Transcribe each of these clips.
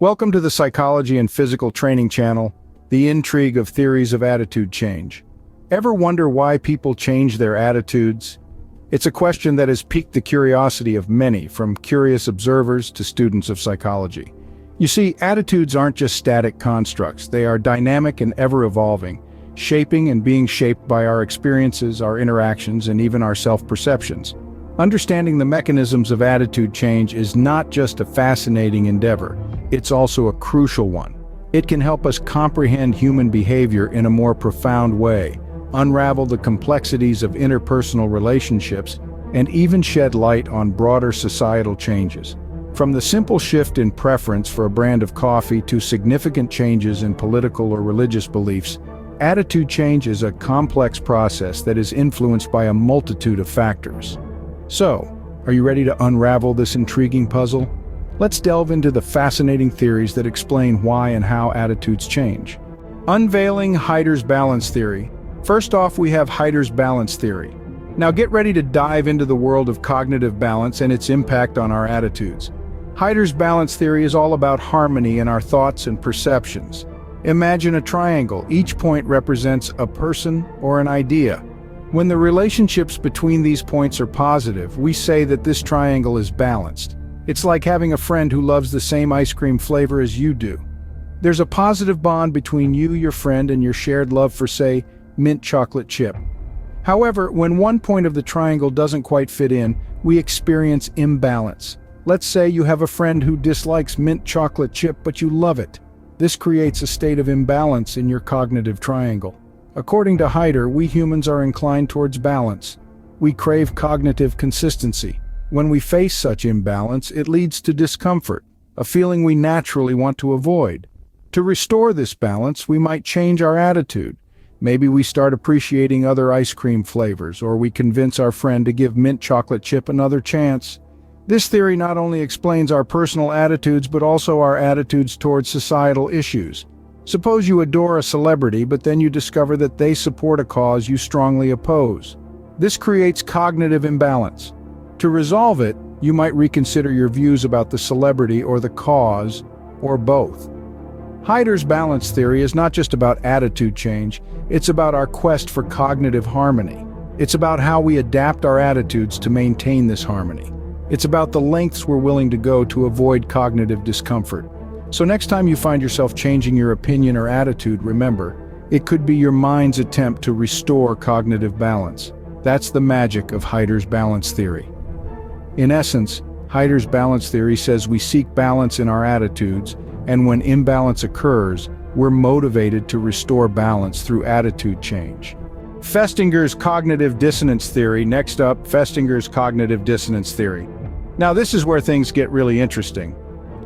Welcome to the Psychology and Physical Training channel, the intrigue of theories of attitude change. Ever wonder why people change their attitudes? It's a question that has piqued the curiosity of many, from curious observers to students of psychology. You see, attitudes aren't just static constructs, they are dynamic and ever-evolving, shaping and being shaped by our experiences, our interactions, and even our self-perceptions. Understanding the mechanisms of attitude change is not just a fascinating endeavor, it's also a crucial one. It can help us comprehend human behavior in a more profound way, unravel the complexities of interpersonal relationships, and even shed light on broader societal changes. From the simple shift in preference for a brand of coffee to significant changes in political or religious beliefs, attitude change is a complex process that is influenced by a multitude of factors. So, are you ready to unravel this intriguing puzzle? Let's delve into the fascinating theories that explain why and how attitudes change. Unveiling Heider's balance theory. First off, we have Heider's balance theory. Now get ready to dive into the world of cognitive balance and its impact on our attitudes. Heider's balance theory is all about harmony in our thoughts and perceptions. Imagine a triangle. Each point represents a person or an idea. When the relationships between these points are positive, we say that this triangle is balanced. It's like having a friend who loves the same ice cream flavor as you do. There's a positive bond between you, your friend, and your shared love for, say, mint chocolate chip. However, when one point of the triangle doesn't quite fit in, we experience imbalance. Let's say you have a friend who dislikes mint chocolate chip, but you love it. This creates a state of imbalance in your cognitive triangle. According to Heider, we humans are inclined towards balance. We crave cognitive consistency. When we face such imbalance, it leads to discomfort, a feeling we naturally want to avoid. To restore this balance, we might change our attitude. Maybe we start appreciating other ice cream flavors, or we convince our friend to give mint chocolate chip another chance. This theory not only explains our personal attitudes, but also our attitudes towards societal issues. Suppose you adore a celebrity, but then you discover that they support a cause you strongly oppose. This creates cognitive imbalance. To resolve it, you might reconsider your views about the celebrity or the cause, or both. Heider's balance theory is not just about attitude change, it's about our quest for cognitive harmony. It's about how we adapt our attitudes to maintain this harmony. It's about the lengths we're willing to go to avoid cognitive discomfort. So next time you find yourself changing your opinion or attitude, remember, it could be your mind's attempt to restore cognitive balance. That's the magic of Heider's balance theory. In essence, Heider's balance theory says we seek balance in our attitudes, and when imbalance occurs, we're motivated to restore balance through attitude change. Festinger's cognitive dissonance theory. Next up, Festinger's cognitive dissonance theory. Now this is where things get really interesting.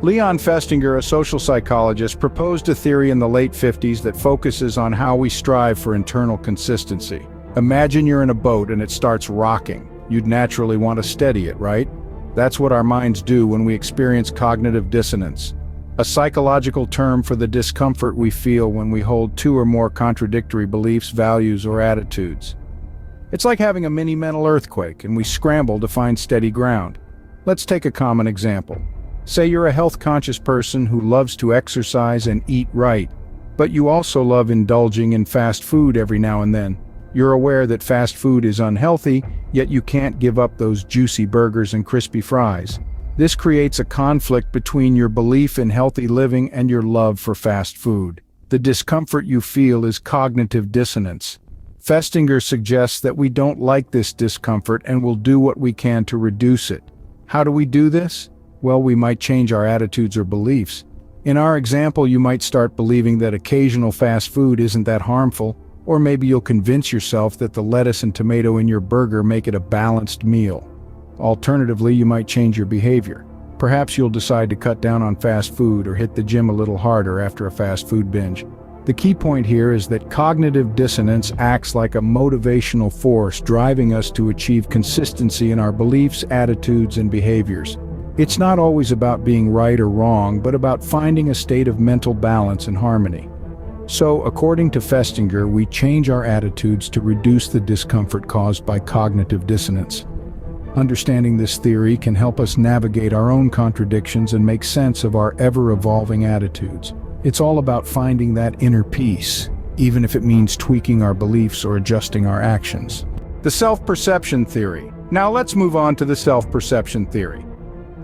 Leon Festinger, a social psychologist, proposed a theory in the late 50s that focuses on how we strive for internal consistency. Imagine you're in a boat and it starts rocking. You'd naturally want to steady it, right? That's what our minds do when we experience cognitive dissonance, a psychological term for the discomfort we feel when we hold two or more contradictory beliefs, values, or attitudes. It's like having a mini mental earthquake, and we scramble to find steady ground. Let's take a common example. Say you're a health-conscious person who loves to exercise and eat right, but you also love indulging in fast food every now and then. You're aware that fast food is unhealthy, yet you can't give up those juicy burgers and crispy fries. This creates a conflict between your belief in healthy living and your love for fast food. The discomfort you feel is cognitive dissonance. Festinger suggests that we don't like this discomfort and will do what we can to reduce it. How do we do this? Well, we might change our attitudes or beliefs. In our example, you might start believing that occasional fast food isn't that harmful, or maybe you'll convince yourself that the lettuce and tomato in your burger make it a balanced meal. Alternatively, you might change your behavior. Perhaps you'll decide to cut down on fast food or hit the gym a little harder after a fast food binge. The key point here is that cognitive dissonance acts like a motivational force driving us to achieve consistency in our beliefs, attitudes, and behaviors. It's not always about being right or wrong, but about finding a state of mental balance and harmony. So, according to Festinger, we change our attitudes to reduce the discomfort caused by cognitive dissonance. Understanding this theory can help us navigate our own contradictions and make sense of our ever-evolving attitudes. It's all about finding that inner peace, even if it means tweaking our beliefs or adjusting our actions. The self-perception theory. Now let's move on to the self-perception theory.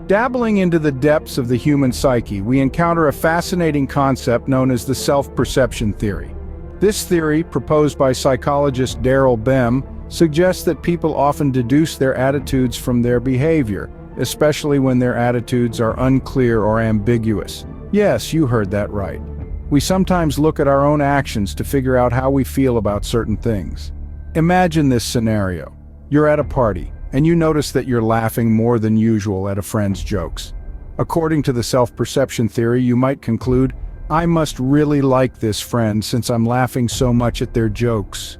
Dabbling into the depths of the human psyche, we encounter a fascinating concept known as the self-perception theory. This theory, proposed by psychologist Daryl Bem, suggests that people often deduce their attitudes from their behavior, especially when their attitudes are unclear or ambiguous. Yes, you heard that right. We sometimes look at our own actions to figure out how we feel about certain things. Imagine this scenario. You're at a party, and you notice that you're laughing more than usual at a friend's jokes. According to the self-perception theory, you might conclude, "I must really like this friend since I'm laughing so much at their jokes."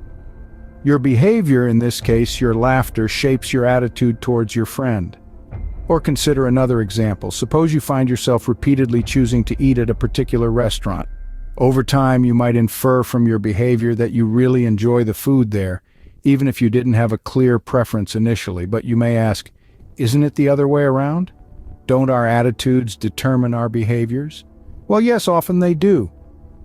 Your behavior, in this case your laughter, shapes your attitude towards your friend. Or consider another example. Suppose you find yourself repeatedly choosing to eat at a particular restaurant. Over time, you might infer from your behavior that you really enjoy the food there, even if you didn't have a clear preference initially. But you may ask, isn't it the other way around? Don't our attitudes determine our behaviors? Well, yes, often they do.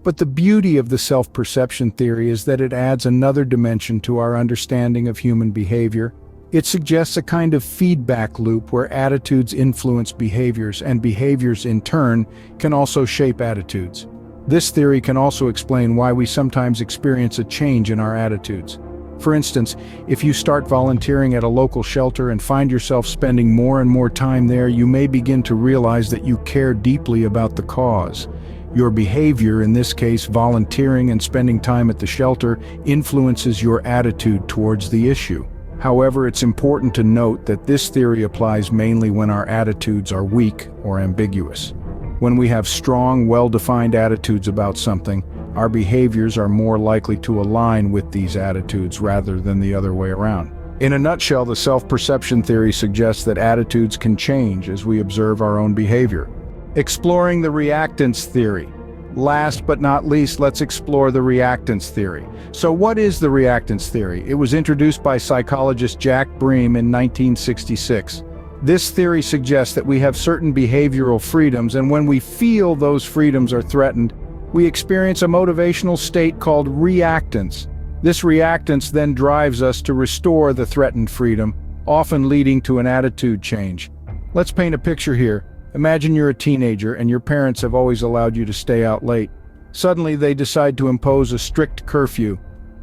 But the beauty of the self-perception theory is that it adds another dimension to our understanding of human behavior. It suggests a kind of feedback loop where attitudes influence behaviors, and behaviors in turn can also shape attitudes. This theory can also explain why we sometimes experience a change in our attitudes. For instance, if you start volunteering at a local shelter and find yourself spending more and more time there, you may begin to realize that you care deeply about the cause. Your behavior, in this case volunteering and spending time at the shelter, influences your attitude towards the issue. However, it's important to note that this theory applies mainly when our attitudes are weak or ambiguous. When we have strong, well-defined attitudes about something, our behaviors are more likely to align with these attitudes rather than the other way around. In a nutshell, the self-perception theory suggests that attitudes can change as we observe our own behavior. Exploring the reactance theory. Last but not least, let's explore the reactance theory. So what is the reactance theory? It was introduced by psychologist Jack Bream in 1966. This theory suggests that we have certain behavioral freedoms, and when we feel those freedoms are threatened, we experience a motivational state called reactance. This reactance then drives us to restore the threatened freedom, often leading to an attitude change. Let's paint a picture here. Imagine you're a teenager and your parents have always allowed you to stay out late. Suddenly they decide to impose a strict curfew.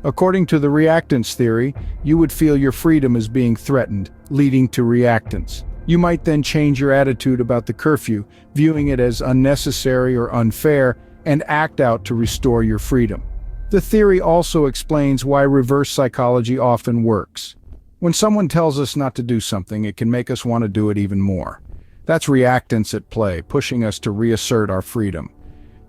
According to the reactance theory, you would feel your freedom is being threatened, leading to reactance. You might then change your attitude about the curfew, viewing it as unnecessary or unfair, and act out to restore your freedom. The theory also explains why reverse psychology often works. When someone tells us not to do something, it can make us want to do it even more. That's reactance at play, pushing us to reassert our freedom.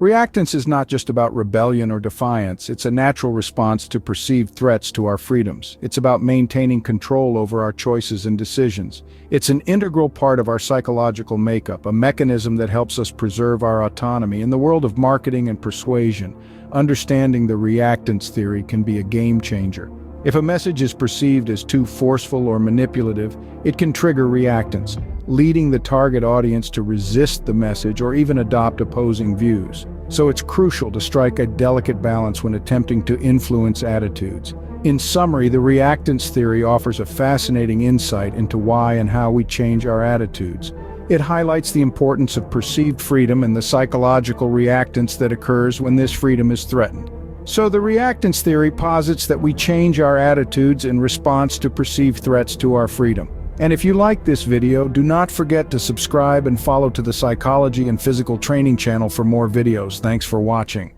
Reactance is not just about rebellion or defiance, it's a natural response to perceived threats to our freedoms. It's about maintaining control over our choices and decisions. It's an integral part of our psychological makeup, a mechanism that helps us preserve our autonomy. In the world of marketing and persuasion, understanding the reactance theory can be a game changer. If a message is perceived as too forceful or manipulative, it can trigger reactance, leading the target audience to resist the message or even adopt opposing views. So it's crucial to strike a delicate balance when attempting to influence attitudes. In summary, the reactance theory offers a fascinating insight into why and how we change our attitudes. It highlights the importance of perceived freedom and the psychological reactance that occurs when this freedom is threatened. So the reactance theory posits that we change our attitudes in response to perceived threats to our freedom. And if you like this video, do not forget to subscribe and follow to the Psychology and Physical Training channel for more videos. Thanks for watching.